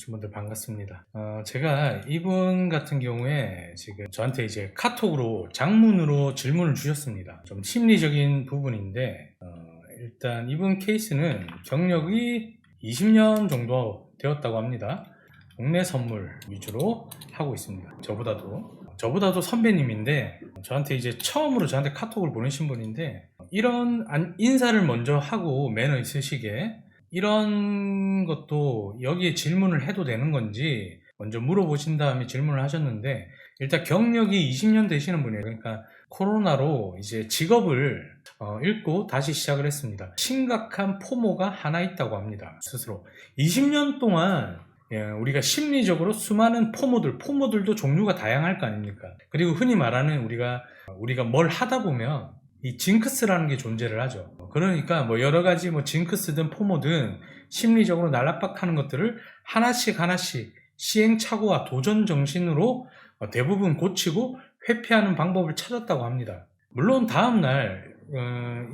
오신 분들 반갑습니다. 제가 이분 같은 경우에 지금 저한테 이제 카톡으로 장문으로 질문을 주셨습니다. 좀 심리적인 부분인데, 일단 이분 케이스는 경력이 20년 정도 되었다고 합니다. 국내 선물 위주로 하고 있습니다. 저보다도 선배님인데, 저한테 이제 처음으로 저한테 카톡을 보내신 분인데, 이런 인사를 먼저 하고 매너 있으시게 이런 것도 여기에 질문을 해도 되는 건지 먼저 물어보신 다음에 질문을 하셨는데, 일단 경력이 20년 되시는 분이에요. 그러니까 코로나로 이제 직업을 잃고 다시 시작을 했습니다. 심각한 포모가 하나 있다고 합니다. 스스로 20년 동안 우리가 심리적으로 수많은 포모들도 종류가 다양할 거 아닙니까? 그리고 흔히 말하는 우리가 뭘 하다 보면 이 징크스라는 게 존재를 하죠. 그러니까 뭐 여러 가지 징크스든 포모든 심리적으로 날압박하는 것들을 하나씩 시행착오와 도전 정신으로 대부분 고치고 회피하는 방법을 찾았다고 합니다. 물론 다음날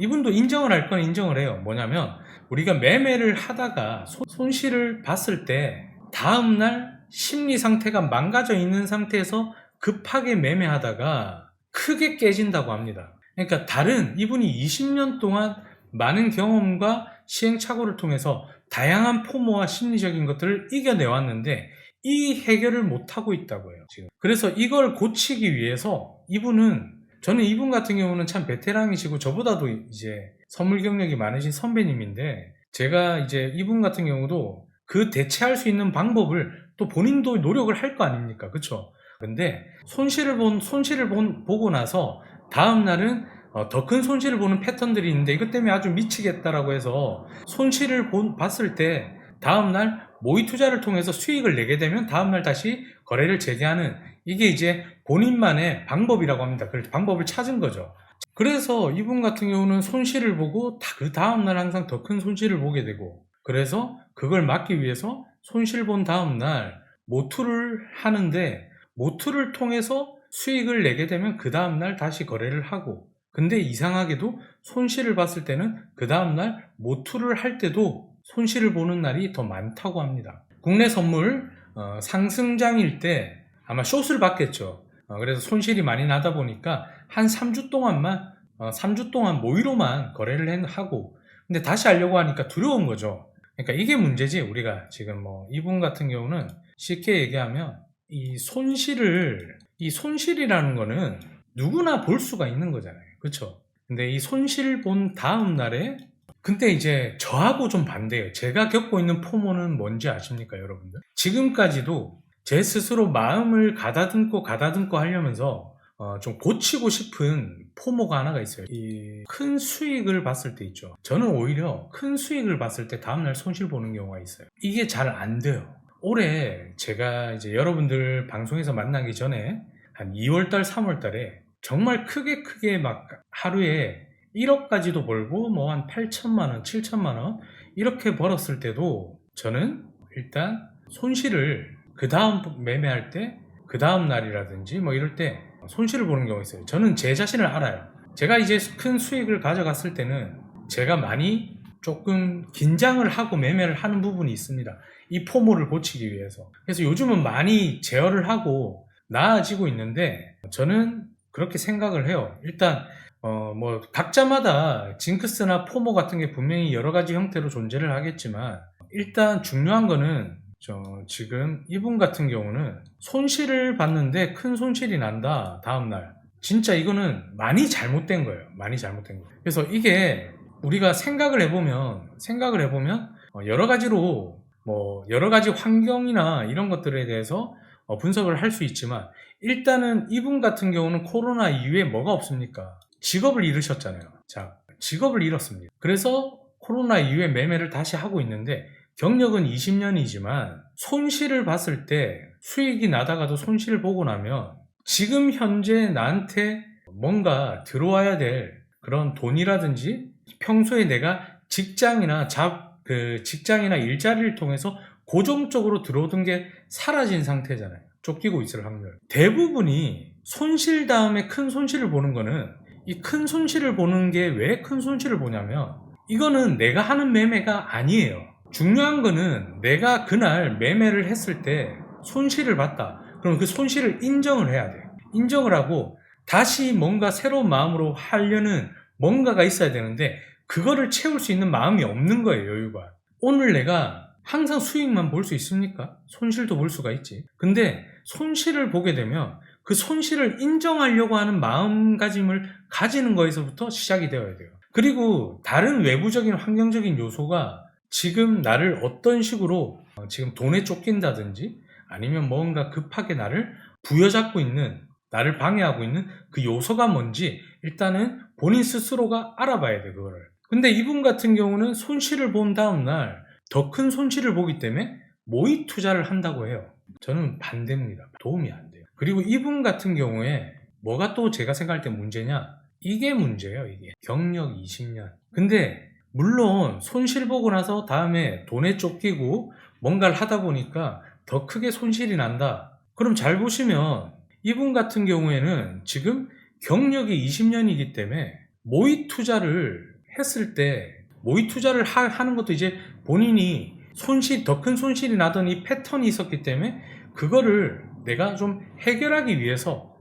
이분도 인정을 할 건 인정을 해요. 뭐냐면 우리가 매매를 하다가 손실을 봤을 때 다음날 심리 상태가 망가져 있는 상태에서 급하게 매매하다가 크게 깨진다고 합니다. 그러니까 이분이 20년 동안 많은 경험과 시행착오를 통해서 다양한 포모와 심리적인 것들을 이겨내왔는데 이 해결을 못하고 있다고요, 지금. 그래서 이걸 고치기 위해서 저는 이분 같은 경우는 참 베테랑이시고 저보다도 이제 선물 경력이 많으신 선배님인데, 제가 이제 이분 같은 경우도 그 대체할 수 있는 방법을 또 본인도 노력을 할 거 아닙니까? 그쵸? 근데 손실을 보고 나서 다음날은 더 큰 손실을 보는 패턴들이 있는데 이것 때문에 아주 미치겠다라고 해서 손실을 봤을 때 다음날 모의 투자를 통해서 수익을 내게 되면 다음날 다시 거래를 재개하는, 이게 이제 본인만의 방법이라고 합니다. 그래서 방법을 찾은 거죠. 그래서 이분 같은 경우는 손실을 보고 그 다음날 항상 더 큰 손실을 보게 되고, 그래서 그걸 막기 위해서 손실 본 다음날 모투를 하는데 모투를 통해서 수익을 내게 되면 그 다음날 다시 거래를 하고, 근데 이상하게도 손실을 봤을 때는 그 다음날 모투를 할 때도 손실을 보는 날이 더 많다고 합니다. 국내 선물 상승장일 때 아마 숏을 봤겠죠. 그래서 손실이 많이 나다 보니까 한 3주 동안 모의로만 거래를 하고, 근데 다시 하려고 하니까 두려운 거죠. 그러니까 이게 문제지. 우리가 지금 이분 같은 경우는 쉽게 얘기하면 이 손실이라는 거는 누구나 볼 수가 있는 거잖아요. 그쵸? 근데 이 손실 본 다음 날에, 근데 이제 저하고 좀 반대예요. 제가 겪고 있는 포모는 뭔지 아십니까, 여러분들? 지금까지도 제 스스로 마음을 가다듬고 하려면서 좀 고치고 싶은 포모가 하나가 있어요. 이 큰 수익을 봤을 때 있죠. 저는 오히려 큰 수익을 봤을 때 다음날 손실 보는 경우가 있어요. 이게 잘 안 돼요. 올해 제가 이제 여러분들 방송에서 만나기 전에 한 2월달, 3월달에 정말 크게 막 하루에 1억까지도 벌고 한 8천만원, 7천만원 이렇게 벌었을 때도 저는 일단 손실을 그 다음 매매할 때 그 다음 날이라든지 이럴 때 손실을 보는 경우가 있어요. 저는 제 자신을 알아요. 제가 이제 큰 수익을 가져갔을 때는 제가 많이 조금 긴장을 하고 매매를 하는 부분이 있습니다. 이 포모를 고치기 위해서. 그래서 요즘은 많이 제어를 하고 나아지고 있는데, 저는 그렇게 생각을 해요. 일단 각자마다 징크스나 포모 같은 게 분명히 여러 가지 형태로 존재를 하겠지만, 일단 중요한 거는 지금 이분 같은 경우는 손실을 봤는데 큰 손실이 난다 다음날, 진짜 이거는 많이 잘못된 거예요. 그래서 이게 우리가 생각을 해보면 여러 가지 환경이나 이런 것들에 대해서 분석을 할 수 있지만, 일단은 이분 같은 경우는 코로나 이후에 뭐가 없습니까? 직업을 잃으셨잖아요. 자, 직업을 잃었습니다. 그래서 코로나 이후에 매매를 다시 하고 있는데, 경력은 20년이지만 손실을 봤을 때 수익이 나다가도 손실을 보고 나면 지금 현재 나한테 뭔가 들어와야 될 그런 돈이라든지 평소에 내가 직장이나 일자리를 통해서 고정적으로 들어오던 게 사라진 상태잖아요. 쫓기고 있을 확률. 대부분이 손실 다음에 큰 손실을 보는 거는, 이 큰 손실을 보는 게 왜 큰 손실을 보냐면 이거는 내가 하는 매매가 아니에요. 중요한 거는 내가 그날 매매를 했을 때 손실을 봤다. 그럼 그 손실을 인정을 해야 돼. 인정을 하고 다시 뭔가 새로운 마음으로 하려는 뭔가가 있어야 되는데 그거를 채울 수 있는 마음이 없는 거예요, 여유가. 오늘 내가 항상 수익만 볼 수 있습니까? 손실도 볼 수가 있지. 근데 손실을 보게 되면 그 손실을 인정하려고 하는 마음가짐을 가지는 거에서부터 시작이 되어야 돼요. 그리고 다른 외부적인 환경적인 요소가 지금 나를 어떤 식으로 지금 돈에 쫓긴다든지 아니면 뭔가 급하게 나를 부여잡고 있는, 나를 방해하고 있는 그 요소가 뭔지 일단은 본인 스스로가 알아봐야 돼, 그거를. 근데 이분 같은 경우는 손실을 본 다음날 더 큰 손실을 보기 때문에 모의 투자를 한다고 해요. 저는 반대입니다. 도움이 안 돼요. 그리고 이분 같은 경우에 뭐가 또 제가 생각할 때 문제냐? 이게 문제예요, 이게. 경력 20년. 근데 물론 손실 보고 나서 다음에 돈에 쫓기고 뭔가를 하다 보니까 더 크게 손실이 난다. 그럼 잘 보시면 이분 같은 경우에는 지금 경력이 20년이기 때문에 모의 투자를 했을 때 모의 투자를 하는 것도 이제 본인이 더 큰 손실이 나던 이 패턴이 있었기 때문에 그거를 내가 좀 해결하기 위해서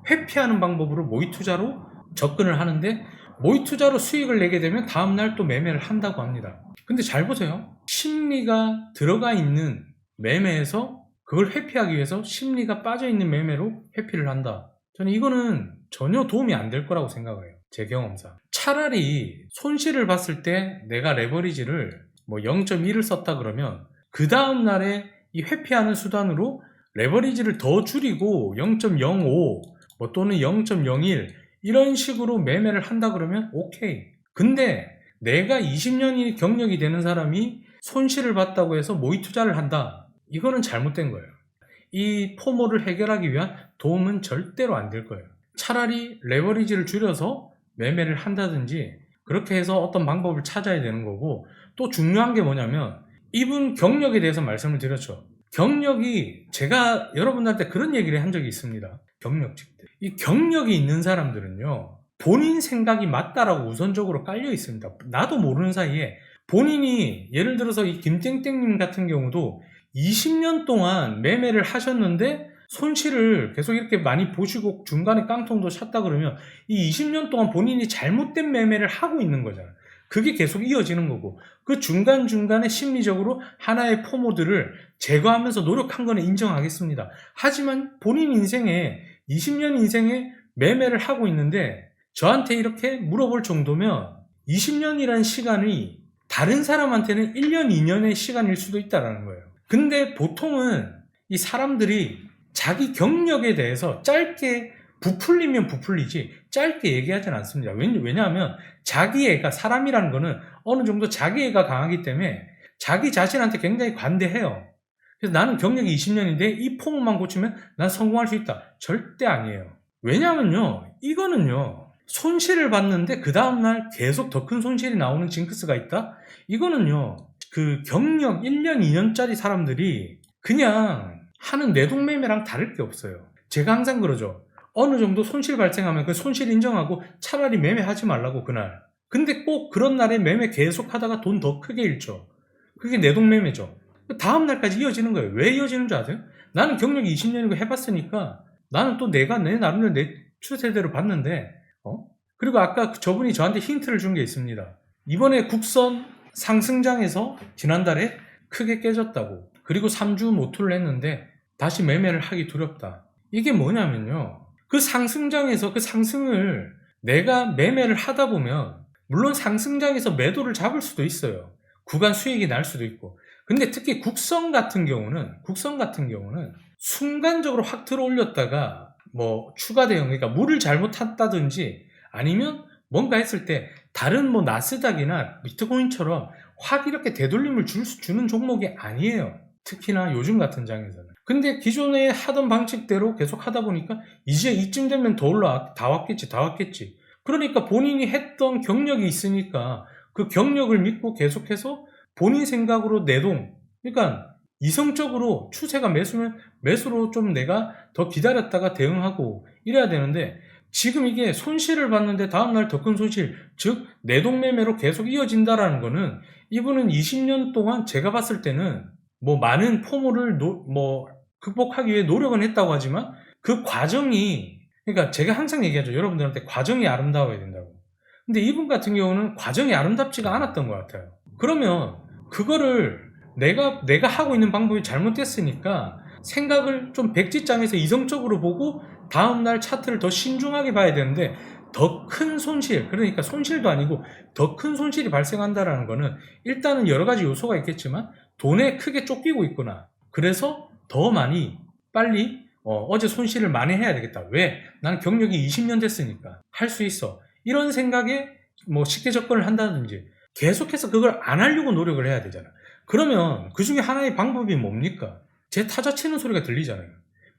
회피하는 방법으로 모의 투자로 접근을 하는데 모의 투자로 수익을 내게 되면 다음날 또 매매를 한다고 합니다. 근데 잘 보세요. 심리가 들어가 있는 매매에서 그걸 회피하기 위해서 심리가 빠져있는 매매로 회피를 한다. 저는 이거는 전혀 도움이 안 될 거라고 생각을 해요. 제 경험상. 차라리 손실을 봤을 때 내가 레버리지를 뭐 0.1을 썼다 그러면 그 다음날에 이 회피하는 수단으로 레버리지를 더 줄이고 0.05 뭐 또는 0.01 이런 식으로 매매를 한다 그러면 오케이. 근데 내가 20년이 경력이 되는 사람이 손실을 봤다고 해서 모의 투자를 한다. 이거는 잘못된 거예요. 이 포모를 해결하기 위한 도움은 절대로 안 될 거예요. 차라리 레버리지를 줄여서 매매를 한다든지 그렇게 해서 어떤 방법을 찾아야 되는 거고, 또 중요한 게 뭐냐면 이분 경력에 대해서 말씀을 드렸죠. 경력이, 제가 여러분들한테 그런 얘기를 한 적이 있습니다. 경력직들. 이 경력이 있는 사람들은요, 본인 생각이 맞다라고 우선적으로 깔려 있습니다. 나도 모르는 사이에 본인이, 예를 들어서 이 김땡땡님 같은 경우도 20년 동안 매매를 하셨는데 손실을 계속 이렇게 많이 보시고 중간에 깡통도 찼다 그러면 이 20년 동안 본인이 잘못된 매매를 하고 있는 거잖아요. 그게 계속 이어지는 거고, 그 중간중간에 심리적으로 하나의 포모들을 제거하면서 노력한 거는 인정하겠습니다. 하지만 본인 인생에 20년 인생에 매매를 하고 있는데 저한테 이렇게 물어볼 정도면 20년이라는 시간이 다른 사람한테는 1년, 2년의 시간일 수도 있다는 거예요. 근데 보통은 이 사람들이 자기 경력에 대해서 짧게 부풀리면 부풀리지 짧게 얘기하진 않습니다. 왜냐하면 자기애가, 사람이라는 거는 어느 정도 자기애가 강하기 때문에 자기 자신한테 굉장히 관대해요. 그래서 나는 경력이 20년인데 이 포문만 고치면 난 성공할 수 있다. 절대 아니에요. 왜냐하면요, 이거는요, 손실을 봤는데 그 다음날 계속 더 큰 손실이 나오는 징크스가 있다? 이거는요, 그 경력 1년, 2년짜리 사람들이 그냥 하는 내동매매랑 다를 게 없어요. 제가 항상 그러죠. 어느 정도 손실 발생하면 그 손실 인정하고 차라리 매매하지 말라고, 그날. 근데 꼭 그런 날에 매매 계속 하다가 돈 더 크게 잃죠. 그게 내동매매죠. 다음 날까지 이어지는 거예요. 왜 이어지는 줄 아세요? 나는 경력이 20년이고 해봤으니까 나는 또 내가 내 나름대로 내 추세대로 봤는데, 그리고 아까 저분이 저한테 힌트를 준 게 있습니다. 이번에 국선 상승장에서 지난달에 크게 깨졌다고. 그리고 3주 모투를 했는데 다시 매매를 하기 두렵다. 이게 뭐냐면요, 그 상승장에서 그 상승을 내가 매매를 하다 보면 물론 상승장에서 매도를 잡을 수도 있어요. 구간 수익이 날 수도 있고. 근데 특히 국선 같은 경우는 순간적으로 확 들어 올렸다가 뭐 추가 대응, 그러니까 물을 잘못 탔다든지 아니면 뭔가 했을 때 다른 뭐 나스닥이나 비트코인처럼 확 이렇게 되돌림을 주는 종목이 아니에요. 특히나 요즘 같은 장에서는. 근데 기존에 하던 방식대로 계속 하다 보니까 이제 이쯤 되면 더 올라, 다 왔겠지. 그러니까 본인이 했던 경력이 있으니까 그 경력을 믿고 계속해서 본인 생각으로 내동, 그러니까 이성적으로 추세가 매수면 매수로 좀 내가 더 기다렸다가 대응하고 이래야 되는데 지금 이게 손실을 봤는데 다음날 더 큰 손실, 즉 내동매매로 계속 이어진다라는 거는 이분은 20년 동안 제가 봤을 때는 뭐 많은 포모를 극복하기 위해 노력은 했다고 하지만 그 과정이, 그러니까 제가 항상 얘기하죠. 여러분들한테 과정이 아름다워야 된다고. 근데 이분 같은 경우는 과정이 아름답지가 않았던 것 같아요. 그러면 그거를 내가 하고 있는 방법이 잘못됐으니까 생각을 좀 백지장에서 이성적으로 보고 다음날 차트를 더 신중하게 봐야 되는데, 더 큰 손실, 그러니까 손실도 아니고 더 큰 손실이 발생한다라는 거는 일단은 여러 가지 요소가 있겠지만 돈에 크게 쫓기고 있구나. 그래서 더 많이 빨리 어제 손실을 만회해야 되겠다. 왜? 나는 경력이 20년 됐으니까 할 수 있어. 이런 생각에 뭐 쉽게 접근을 한다든지 계속해서 그걸 안 하려고 노력을 해야 되잖아. 그러면 그 중에 하나의 방법이 뭡니까? 제 타자 치는 소리가 들리잖아요.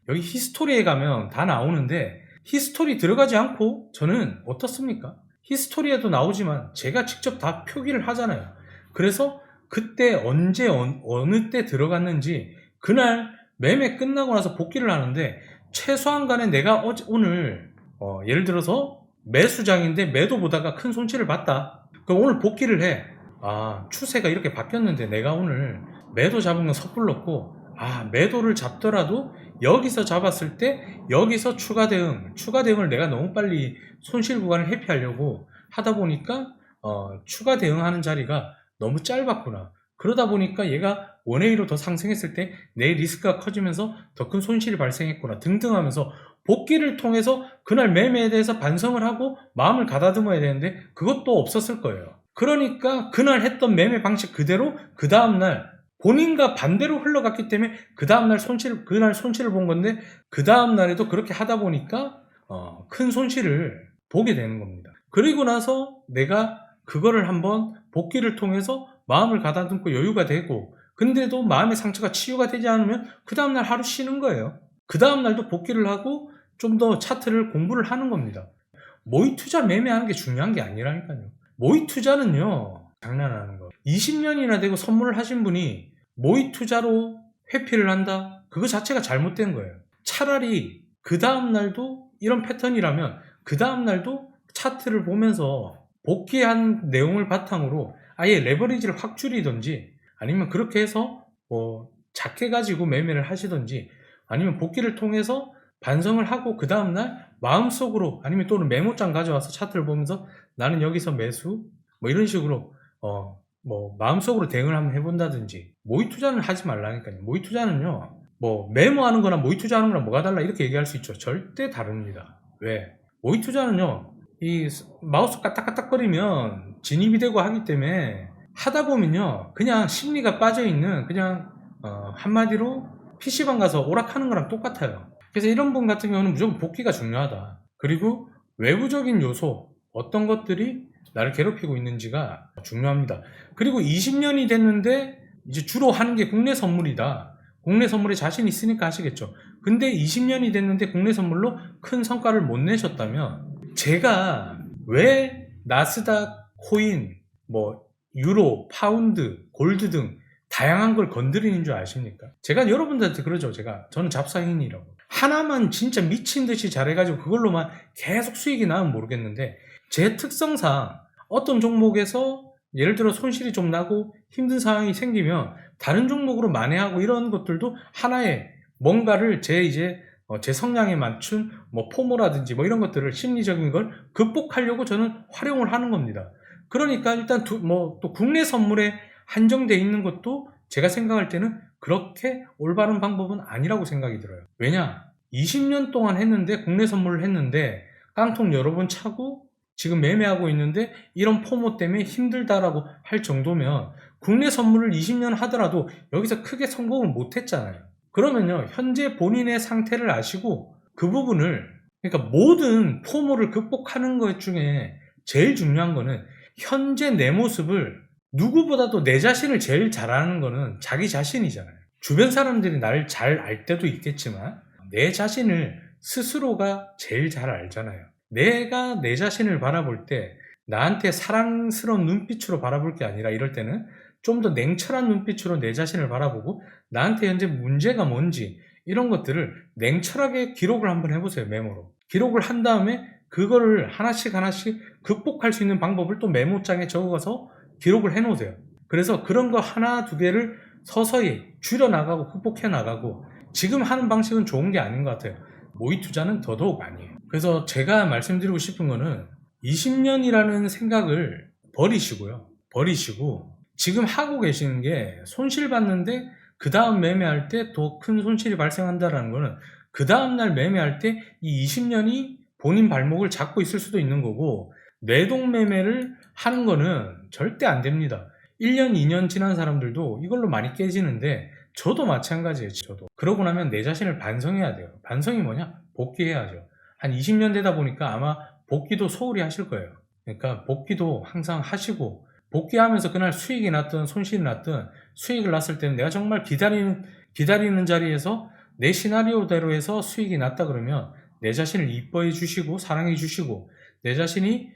여기 히스토리에 가면 다 나오는데 히스토리 들어가지 않고 저는 어떻습니까? 히스토리에도 나오지만 제가 직접 다 표기를 하잖아요. 그래서 그때 언제 어느 때 들어갔는지 그날 매매 끝나고 나서 복귀를 하는데 최소한 간에 내가 오늘 예를 들어서 매수장인데 매도 보다가 큰 손실을 봤다. 그럼 오늘 복귀를 해. 아, 추세가 이렇게 바뀌었는데 내가 오늘 매도 잡은 건 섣불렀고, 매도를 잡더라도 여기서 잡았을 때 여기서 추가 대응을 내가 너무 빨리 손실 구간을 회피하려고 하다 보니까 추가 대응하는 자리가 너무 짧았구나. 그러다 보니까 얘가 원웨이로 더 상승했을 때 내 리스크가 커지면서 더 큰 손실이 발생했구나 등등 하면서 복귀를 통해서 그날 매매에 대해서 반성을 하고 마음을 가다듬어야 되는데 그것도 없었을 거예요. 그러니까 그날 했던 매매 방식 그대로 그 다음날 본인과 반대로 흘러갔기 때문에 그 다음날 그날 손실을 본 건데 그 다음날에도 그렇게 하다 보니까 큰 손실을 보게 되는 겁니다. 그리고 나서 내가 그거를 한번 복귀를 통해서 마음을 가다듬고 여유가 되고, 근데도 마음의 상처가 치유가 되지 않으면 그 다음날 하루 쉬는 거예요. 그 다음날도 복귀를 하고 좀 더 차트를 공부를 하는 겁니다. 모의 투자 매매하는 게 중요한 게 아니라니까요. 모의 투자는요, 장난하는 거. 20년이나 되고 선물을 하신 분이 모의 투자로 회피를 한다? 그거 자체가 잘못된 거예요. 차라리 그 다음날도 이런 패턴이라면 그 다음날도 차트를 보면서 복귀한 내용을 바탕으로 아예 레버리지를 확 줄이든지, 아니면 그렇게 해서 작게 가지고 매매를 하시든지, 아니면 복귀를 통해서 반성을 하고 그 다음날 마음속으로, 아니면 또는 메모장 가져와서 차트를 보면서 나는 여기서 매수 이런 식으로 마음속으로 대응을 한번 해본다든지. 모의 투자는 하지 말라니까요. 모의 투자는요, 메모하는 거나 모의 투자하는 거랑 뭐가 달라 이렇게 얘기할 수 있죠. 절대 다릅니다. 왜? 모의 투자는요, 이 마우스 까딱까딱거리면 진입이 되고 하기 때문에 하다 보면요, 그냥 심리가 빠져있는, 그냥 한마디로 PC방 가서 오락하는 거랑 똑같아요. 그래서 이런 분 같은 경우는 무조건 복귀가 중요하다. 그리고 외부적인 요소, 어떤 것들이 나를 괴롭히고 있는지가 중요합니다. 그리고 20년이 됐는데 이제 주로 하는 게 국내 선물이다. 국내 선물에 자신 있으니까 하시겠죠. 근데 20년이 됐는데 국내 선물로 큰 성과를 못 내셨다면, 제가 왜 나스닥, 코인, 유로, 파운드, 골드 등 다양한 걸 건드리는 줄 아십니까? 제가 여러분들한테 그러죠. 저는 잡사인이라고. 하나만 진짜 미친 듯이 잘해가지고 그걸로만 계속 수익이 나면 모르겠는데, 제 특성상 어떤 종목에서 예를 들어 손실이 좀 나고 힘든 상황이 생기면 다른 종목으로 만회하고 이런 것들도 하나의 뭔가를 제 성향에 맞춘 포모라든지 이런 것들을, 심리적인 걸 극복하려고 저는 활용을 하는 겁니다. 그러니까 일단 또 국내 선물에 한정되어 있는 것도 제가 생각할 때는 그렇게 올바른 방법은 아니라고 생각이 들어요. 왜냐? 20년 동안 했는데, 국내 선물을 했는데 깡통 여러 번 차고 지금 매매하고 있는데 이런 포모 때문에 힘들다라고 할 정도면 국내 선물을 20년 하더라도 여기서 크게 성공을 못 했잖아요. 그러면요, 현재 본인의 상태를 아시고 그 부분을, 그러니까 모든 포모를 극복하는 것 중에 제일 중요한 거는 현재 내 모습을, 누구보다도 내 자신을 제일 잘 아는 거는 자기 자신이잖아요. 주변 사람들이 나를 잘 알 때도 있겠지만 내 자신을 스스로가 제일 잘 알잖아요. 내가 내 자신을 바라볼 때 나한테 사랑스러운 눈빛으로 바라볼 게 아니라, 이럴 때는 좀 더 냉철한 눈빛으로 내 자신을 바라보고 나한테 현재 문제가 뭔지 이런 것들을 냉철하게 기록을 한번 해보세요. 메모로 기록을 한 다음에 그거를 하나씩 하나씩 극복할 수 있는 방법을 또 메모장에 적어서 기록을 해 놓으세요. 그래서 그런 거 하나 두 개를 서서히 줄여나가고 극복해 나가고, 지금 하는 방식은 좋은 게 아닌 것 같아요. 모의 투자는 더더욱 아니에요. 그래서 제가 말씀드리고 싶은 거는 20년이라는 생각을 버리시고 지금 하고 계시는 게 손실 봤는데 그 다음 매매할 때 더 큰 손실이 발생한다는 거는 그 다음날 매매할 때 이 20년이 본인 발목을 잡고 있을 수도 있는 거고, 매동 매매를 하는 거는 절대 안 됩니다. 1년, 2년 지난 사람들도 이걸로 많이 깨지는데 저도 마찬가지예요. 저도. 그러고 나면 내 자신을 반성해야 돼요. 반성이 뭐냐? 복귀해야죠. 한 20년 되다 보니까 아마 복귀도 소홀히 하실 거예요. 그러니까 복귀도 항상 하시고, 복귀하면서 그날 수익이 났든 손실이 났든, 수익을 났을 때는 내가 정말 기다리는 자리에서 내 시나리오대로 해서 수익이 났다 그러면 내 자신을 이뻐해 주시고 사랑해 주시고, 내 자신이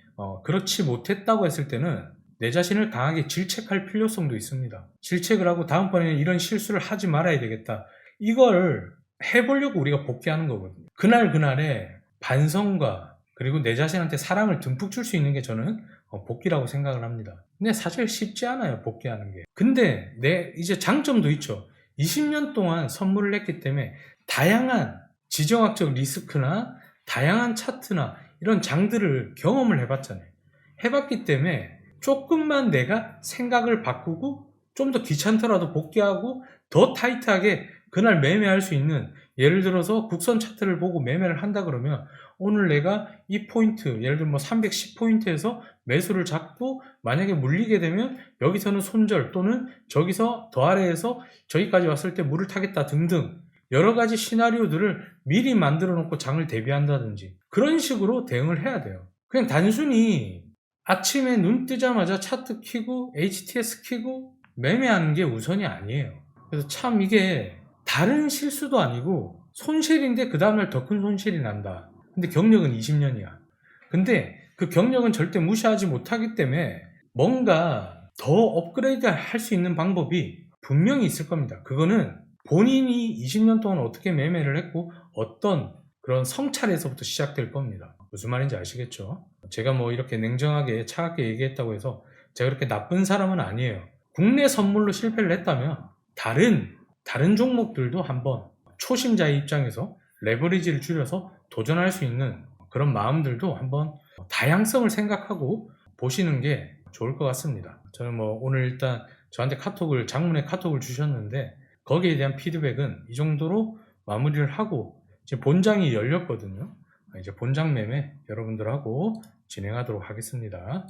그렇지 못했다고 했을 때는 내 자신을 강하게 질책할 필요성도 있습니다. 질책을 하고 다음번에는 이런 실수를 하지 말아야 되겠다, 이걸 해보려고 우리가 복귀하는 거거든요. 그날의 반성과 그리고 내 자신한테 사랑을 듬뿍 줄 수 있는 게 저는 복귀라고 생각을 합니다. 근데 사실 쉽지 않아요, 복귀하는 게. 근데 이제 장점도 있죠. 20년 동안 선물을 했기 때문에 다양한 지정학적 리스크나 다양한 차트나 이런 장들을 경험을 해봤잖아요. 해봤기 때문에 조금만 내가 생각을 바꾸고 좀 더 귀찮더라도 복귀하고 더 타이트하게 그날 매매할 수 있는, 예를 들어서 국선 차트를 보고 매매를 한다 그러면 오늘 내가 이 포인트, 예를 들면 310포인트에서 매수를 잡고 만약에 물리게 되면 여기서는 손절, 또는 저기서 더 아래에서 저기까지 왔을 때 물을 타겠다 등등 여러 가지 시나리오들을 미리 만들어 놓고 장을 대비한다든지 그런 식으로 대응을 해야 돼요. 그냥 단순히 아침에 눈 뜨자마자 차트 키고 HTS 키고 매매하는 게 우선이 아니에요. 그래서 참 이게 다른 실수도 아니고 손실인데 그 다음날 더 큰 손실이 난다. 근데 경력은 20년이야. 근데 그 경력은 절대 무시하지 못하기 때문에 뭔가 더 업그레이드 할 수 있는 방법이 분명히 있을 겁니다. 그거는 본인이 20년 동안 어떻게 매매를 했고 어떤 그런 성찰에서부터 시작될 겁니다. 무슨 말인지 아시겠죠? 제가 뭐 이렇게 냉정하게 차갑게 얘기했다고 해서 제가 그렇게 나쁜 사람은 아니에요. 국내 선물로 실패를 했다면 다른 종목들도 한번 초심자의 입장에서 레버리지를 줄여서 도전할 수 있는 그런 마음들도 한번 다양성을 생각하고 보시는 게 좋을 것 같습니다. 저는 뭐 오늘 일단 저한테 장문의 카톡을 주셨는데 거기에 대한 피드백은 이 정도로 마무리를 하고, 이제 본장이 열렸거든요. 이제 본장 매매 여러분들하고 진행하도록 하겠습니다.